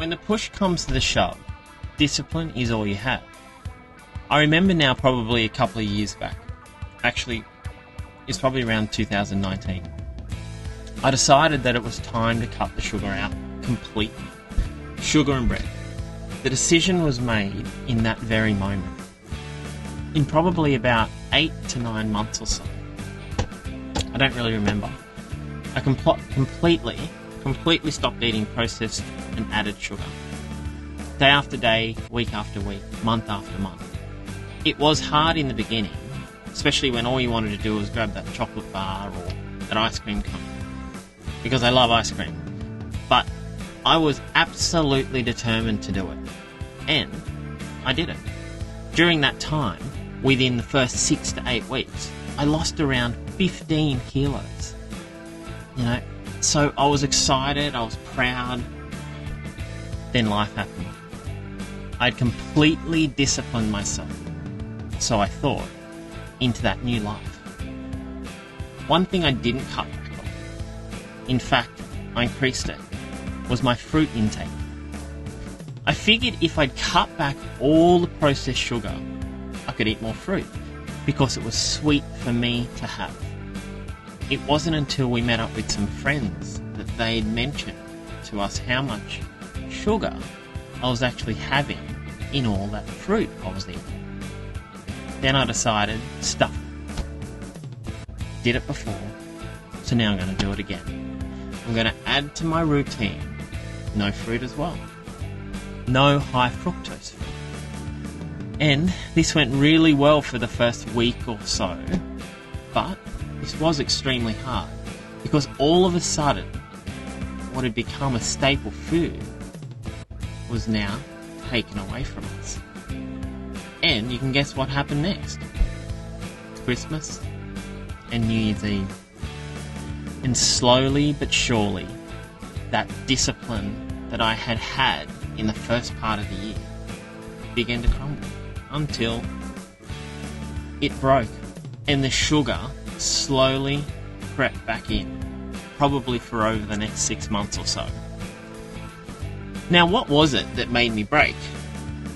when the push comes to the shove, discipline is all you have. I remember now, probably a couple of years back, actually, it's probably around 2019, I decided that it was time to cut the sugar out completely. Sugar and bread. The decision was made in that very moment. In probably about 8 to 9 months or so. I don't really remember. I completely stopped eating processed and added sugar. Day after day, week after week, month after month. It was hard in the beginning, especially when all you wanted to do was grab that chocolate bar or that ice cream cone, because I love ice cream. But I was absolutely determined to do it, and I did it. During that time, within the first 6 to 8 weeks, I lost around 15 kilos. So I was excited, I was proud. Then life happened. I'd completely disciplined myself, so I thought, into that new life. One thing I didn't cut back on, in fact, I increased it, was my fruit intake. I figured if I'd cut back all the processed sugar, I could eat more fruit, because it was sweet for me to have. It wasn't until we met up with some friends that they'd mentioned to us how much sugar I was actually having in all that fruit I was eating. Then I decided, stuff it. Did it before, so now I'm going to do it again. I'm going to add to my routine no fruit as well. No high fructose fruit. And this went really well for the first week or so, but this was extremely hard, because all of a sudden, what had become a staple food was now taken away from us. And you can guess what happened next. Christmas and New Year's Eve. And slowly but surely, that discipline that I had had in the first part of the year began to crumble until it broke, and the sugar slowly crept back in, probably for over the next 6 months or so. Now, what was it that made me break?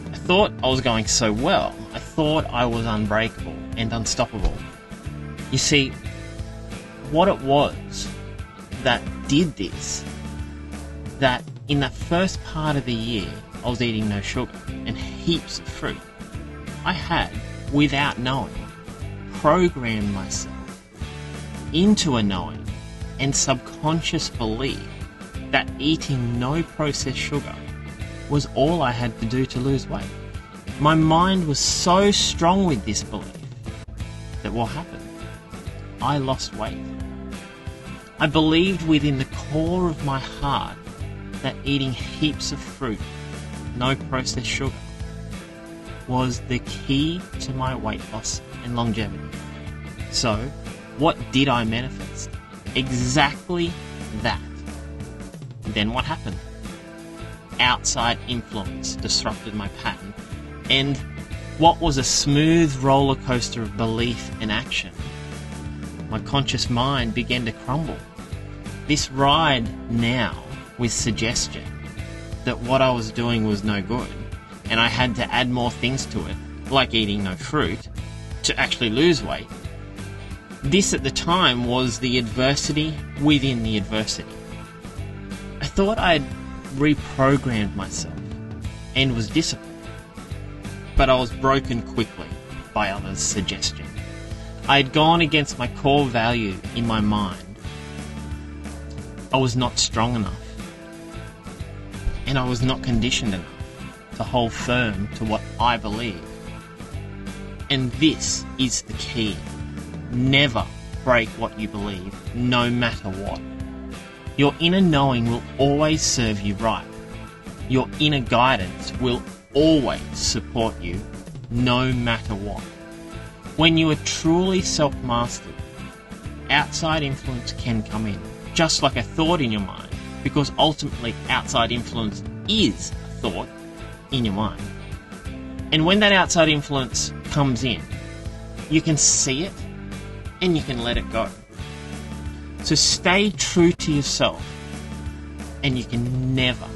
I thought I was going so well. I thought I was unbreakable and unstoppable. You see, what it was that did this, that in that first part of the year, I was eating no sugar and heaps of fruit. I had, without knowing, programmed myself into a knowing and subconscious belief that eating no processed sugar was all I had to do to lose weight. My mind was so strong with this belief that what happened? I lost weight. I believed within the core of my heart that eating heaps of fruit, no processed sugar, was the key to my weight loss and longevity. So, what did I manifest? Exactly that. Then what happened? Outside influence disrupted my pattern, and what was a smooth roller coaster of belief and action, my conscious mind began to crumble. This ride now with suggestion that what I was doing was no good, and I had to add more things to it, like eating no fruit, to actually lose weight. This at the time was the adversity within the adversity. I thought I had reprogrammed myself and was disciplined, but I was broken quickly by others' suggestion. I had gone against my core value in my mind. I was not strong enough, and I was not conditioned enough to hold firm to what I believe. And this is the key. Never break what you believe, no matter what. Your inner knowing will always serve you right. Your inner guidance will always support you, no matter what. When you are truly self-mastered, outside influence can come in, just like a thought in your mind, because ultimately outside influence is a thought in your mind. And when that outside influence comes in, you can see it and you can let it go. So stay true to yourself, and you can never